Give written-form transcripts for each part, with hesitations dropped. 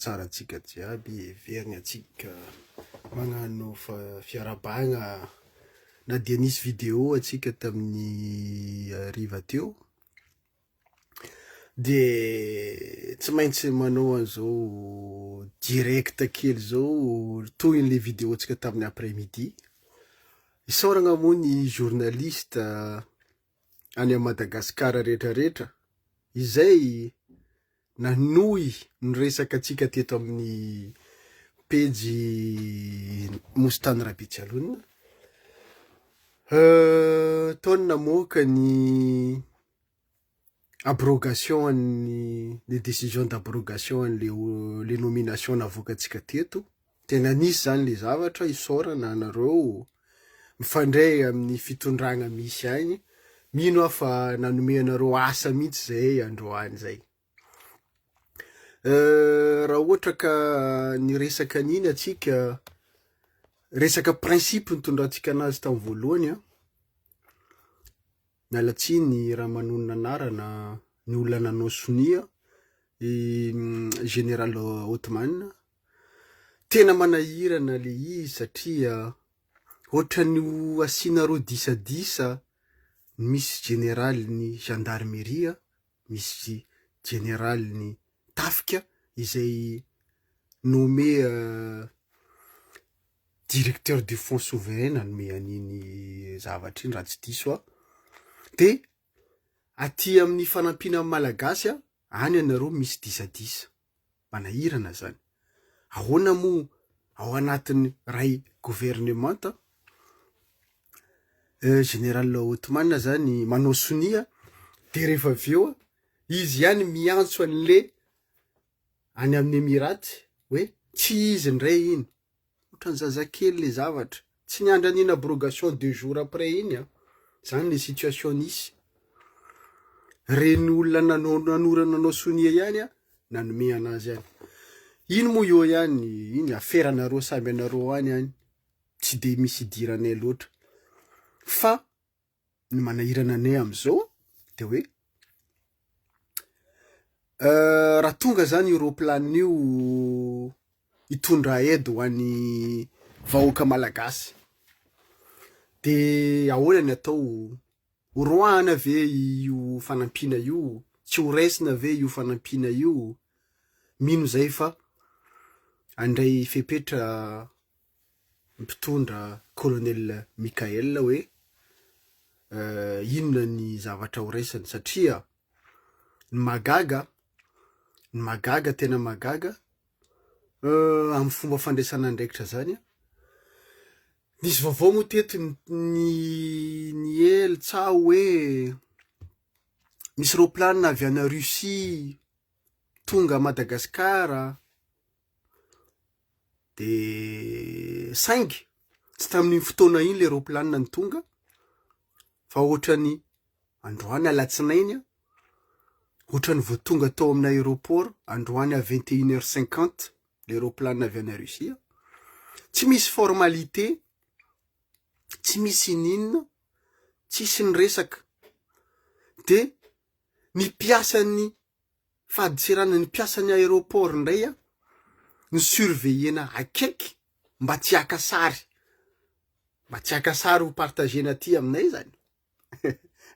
Tsaratsika jiaby everigna atsika magnano fiarabagna na dia nisy vidéo atsika tamin'ny hariva teo de tsy maintsy manao an'izao direct kely zao toy le vidéo atsika tamin'ny après midi. Isaoragna moa ny journaliste any Madagasikara rehetrarehetra izay nanohy niresaka atsika teto amin'ny page Mostany Rabetsialonina. Taony namoaka ny abrogation les décisions d'abrogation les nominations navoakantsika teto. Tena nisy zany le zavatra isaorana anareo mifandray amin'ny fitondragna misy agny. Mino aho fa nanome anareo asa mihitsy zay androany zay. Raha ohatra ka niresaka an'iny atsika resaka principe nitondrantsika anazy tamin'ny voalohany mialatsiny raha manonona anarana ny olona nanao sonia général Ottoman. Tena manahirana le izy satria ohatra ny asianareo disadisa misy général ny gendarmerie, misy général ny tafika izay nommé directeur du fonds souverain nanome an'iny zavatra iny raha tsy diso aho. De aty amin'ny fanampina malagasy any anareo misy disadisa. Manahirana zany. Ahoana moa ao anatin'ny ray gouvernemanta général Ottoman zany manao sonia de rehefa aveo izy ihany miantso an'le any amin'ny Emiraty hoe tsy izy ndray iny. Ohatran'ny zazakely le zavatra. Tsy niandra an'iny abrogation 2 jours après iny zany le situation nisy. Reny olona nanao sonia ihany nanome anazy ihany. Iny moa io ihany, iny aferanareo samby anareo any tsy de misy idiranay loatra. Fa ny manahirana anay am'izao de hoe raha tonga zany aeroplanina io hitondra aide ho an'ny vahoaka malagasy de ahoana ny atao? Horoahana ve io fanampina io? Tsy ho raisina ve io fanampina io? Mino zay fa andray fepetra mpitondra colonel Mikael hoe inona ny zavatra ho raisiny satria ny magaga tena magaga amin'ny fomba fandraisana andraikitra zany. Nisy vaovao moa teto ny eltsa hoe misy roplanina avy ana Russie tonga Madagasikara de saingy tsy tamin'ny fotoana iny le roplanina ny tonga fa ohatrany androany alatsinainy ohatrany vao tonga tao amin'ny aéroport androany à 21h50 le roplanina avy ana Russie. Tsy misy formalité, tsy misy inina, tsisy ny resaka. De ny piasan'ny fadisirana ny piasan'ny aéroport ndray ny surveillena akaiky mba tsy haka sary. Mba tsy haka sary ho partagena aty aminay zany.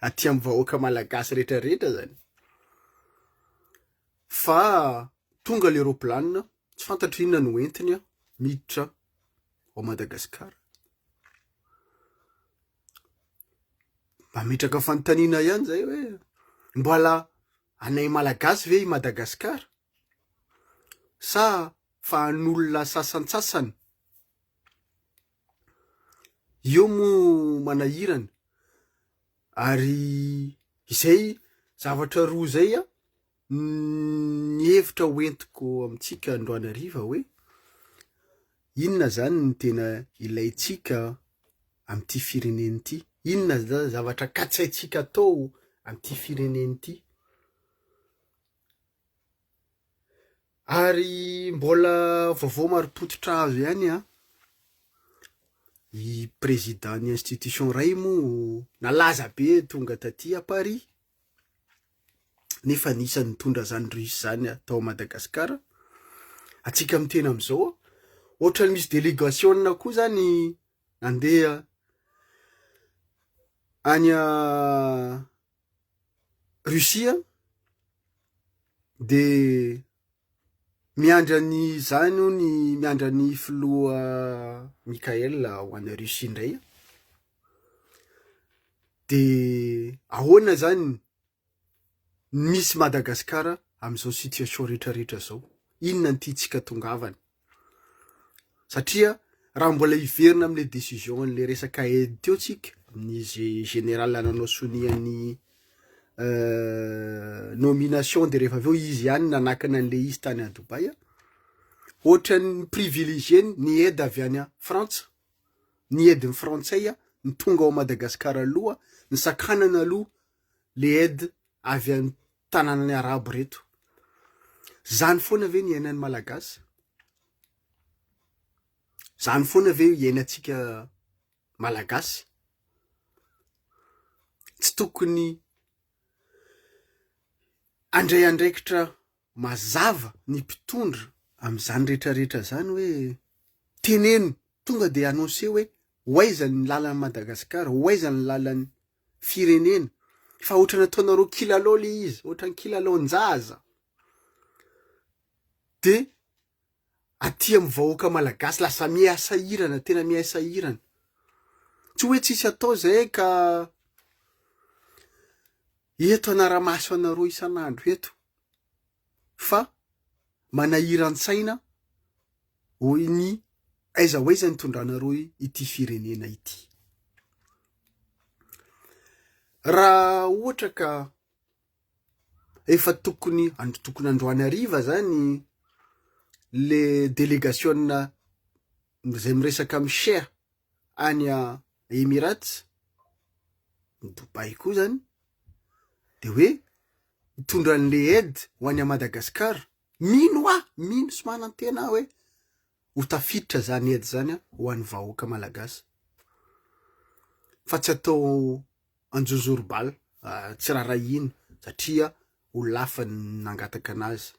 Aty amin'ny vahoaka malagasy rehetrarehetra zany. Fa tonga le roplanina tsy fantatro inona no entiny miditra ao Madagasikara. Mametraka fanontaniana ihany zay hoe mbola anay malagasy ve i Madagasikara? Sa fa an'olona sasantsasany? Io moa manahirana. Ary izay zavatra roa zay ny hevitra hoentiko amintsika androany hariva hoe inona zany ny tena ilaitsika amin'ity fireneny ity? Inona zany zavatra katsaitsika atao amin'ity fireneny ity? Ary mbola vaovao marim-pototra azo ihany i président ny institution ray moa nalaza be tonga taty à Paris nefa nisany nitondra zany russe zany tao Madagasikara atsika mitena am'izao ohatra ny misy délégation koa zany nandeha any Russia de miandra ny zany ny miandra ny filoha Mikael ho any Russie indray de ahoana zany misy Madagasikara am'izao situation rehetrarehetra zao, inona ny tiantsika tongavany satria raha mbola hiverina am'le décision an'le resaka aide teo tsika amin'izy général nanao soniany nomination de rehefa aveo izy ihany nanakana an'le izy tany a Dubai ohatra ny privilégié ny aide avy any Frantsa, ny aide ny frantsay ny tonga ao Madagasikara aloha ny sakanana aloha le aide avy any tanànany arabo reto. Zany foana ve ny iainan'ny malagasy? Zany foana ve iainantsika malagasy? Tsy tokony andray andraikitra mazava ny mpitondra am'zany rehetrarehetra zany hoe teneno tonga de annoncer hoe hoaiza ny lalan'ny Madagasikara, hoaiza ny lalan'ny firenena, fa ohatra nataonareo kilalao le izy, ohatra ny kilalaon-jaza de aty amin'ny vahoaka malagasy lasa miasahirana, tena miasahirana. Tsy hoe tsisy atao zay ka eto anara-maso anareo isan'andro eto, fa manahiran-tsaina hoy ny aiza hoaiza ny tondranareo ity firenena ity. Raha ohatra ka efa tokony androany hariva zany le délégation zay miresaka amin'ny Cheikh any Emirates, Dubai koa zany, de hoe mitondra an'le aide ho any Madagasikara, mino sy manantena hoe ho tafiditra zany aide zany ho an'ny vahoaka malagasy fa tsy atao anjozorobal, tsy rarahina satria ho lafany nangataka anazy.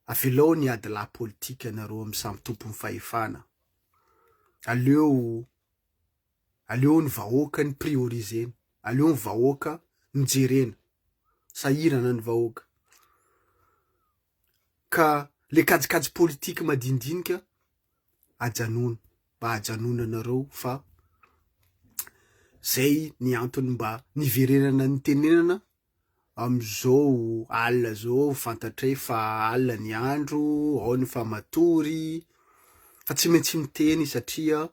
Avelao ny ady la politika nareo amin'ny samy tompon'ny fahefana, aleo ny vahoaka ny priorisena, aleo ny vahoaka mijerena, sahirana ny vahoaka ka le kajikajy politika madinidinika ajanona, mba ajanona nareo fa zay ny antony mba niverenana ny tenenana am'izao alina zao fantatray fa alina ny andro, ao ny fa matory, fa tsy maintsy miteny satria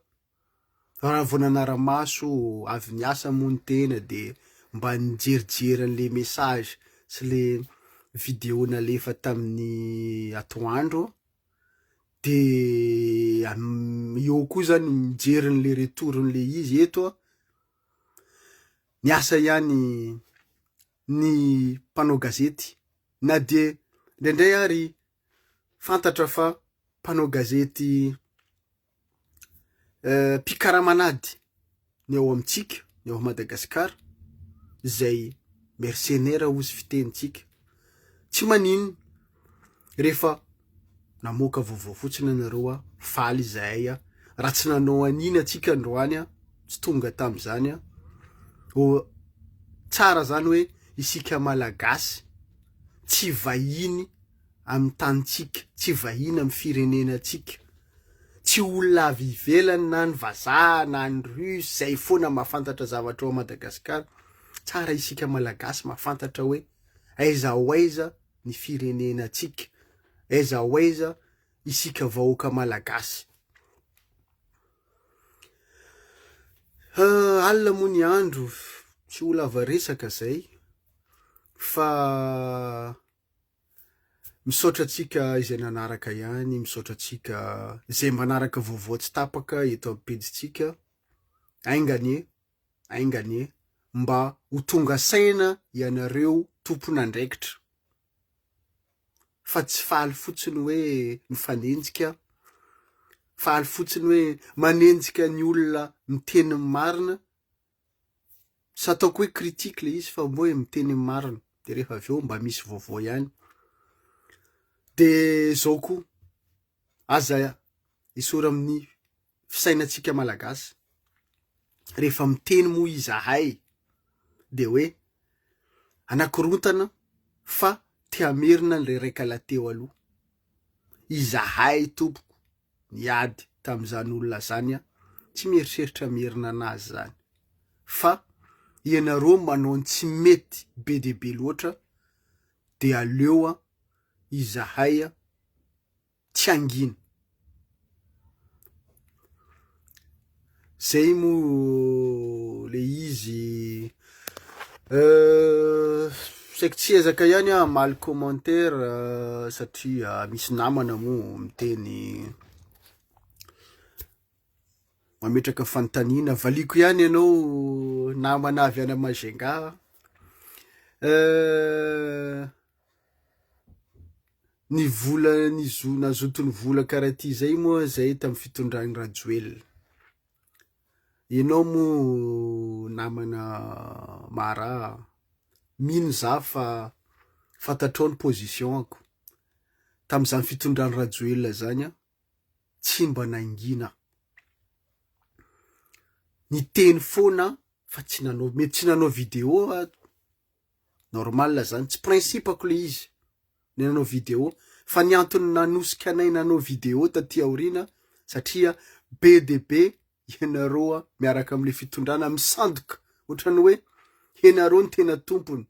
raha vao nanara-maso avy niasa moa ny tena de mba nijerijery an'le message sy le vidéo nalefa tamin'ny atoandro de eo koa zany mijery an'le retourn'le izy eto niasa ihany ny mpanao gazety, na de ndraindray ary fantatra fa mpanao gazety mpikaramanady ny ao amintsika, ny ao Madagasikara, zay mercenaire ozy fitenitsika, tsy maninona rehefa namoaka vaovao fotsiny anareo faly zahay raha tsy nanao an'iny atsika androany tsy tonga tam'zany tsara zany hoe isika malagasy tsy vahiny amin'ny tanitsika, tsy vahiny amin'ny firenenatsika, tsy olona avy ivelany na ny vazaha na ny Russe zay foana mahafantatra zavatra ao Madagasikara. Tsara isika malagasy mahafantatra hoe aiza hoaiza ny firenenatsika, aiza hoaiza isika vahoaka malagasy. Alina moa ny andro, tsy ho lava resaka zay fa misaotra atsika izay nanaraka ihany, misaotra atsika izay manaraka vaovao tsy tapaka eto amin'ny pejitsika. Ainganie mba ho tonga saina ianareo tompon'andraikitra, fa tsy faly fotsiny hoe mifanenjika, faly fotsiny hoe manenjika ny olona miteny marina, sy ataoko hoe critique le izy fa mbo hoe miteny marina de rehefa aveo mba misy vaovao ihany. De zao koa aza isora amin'ny fisainatsika malagasy rehefa miteny moa izahay de hoe anakorontana fa te hamerina le raika lateo aloha. Izahay tompoko niady tam'izany olona zany tsy mieritreritra merina anazy zany fa ianareo manao ny tsy mety be de be loatra de aleo izahay tsy angina. Zay mo le izy saika tsy ezaka ihany amaly commentaire satria misy namana mo miteny mametraka fanontaniana valiko ihany ianao namana avy any Majunga ny vola nazotony vola karaha ty zay moa zay tamy fitondrany Rajoelina. Ianao mo namana Mara mino za fa fantatrao ny positionako tam'izany fitondrany Rajoelina zany tsy mba nangina. Niteny foana fa tsy nanao, mety tsy nanao vidéo normal zany, tsy principako le izy ny nanao vidéo fa ny antony nanosika anay nanao vidéo taty aorina satria be de be ianareo miaraka am'le fitondrana misandoka ohatrany hoe ianareo ny tena tompony,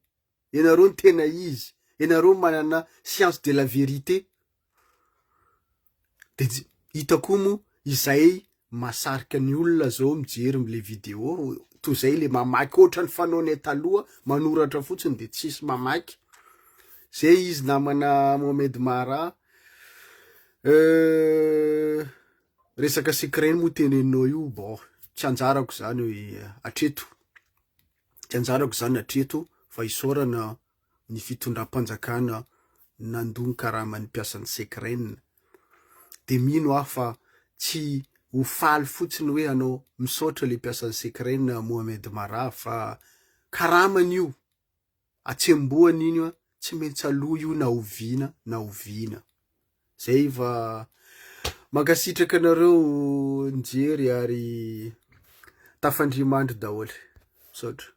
ianareo ny tena izy, ianareo manana science de la vérité. De hitako mo izay masarika ny olona zao mijery am'le vidéo toy zay le mamaky ohatrany fanaonay taloha manoratra fotsiny de tsisy mamaky. Zay izy namana Mohamed Mara. Resaka secret mo teneninao io bon tsy anjarako zany hoe atreto, tsy anjarako zany atreto fa isaorana ny fitondram-panjakana nandony karamany mpiasany secret de mino fa tsy ho faly fotsiny hoe anao misaotra le mpiasany secret Mohamed Mara fa karamany io atsemboany iny tsy maintsy aloha io na oviana na oviana. Zay va mankasitraka anareo nijery ary tafandrimandry daholo. Misaotra.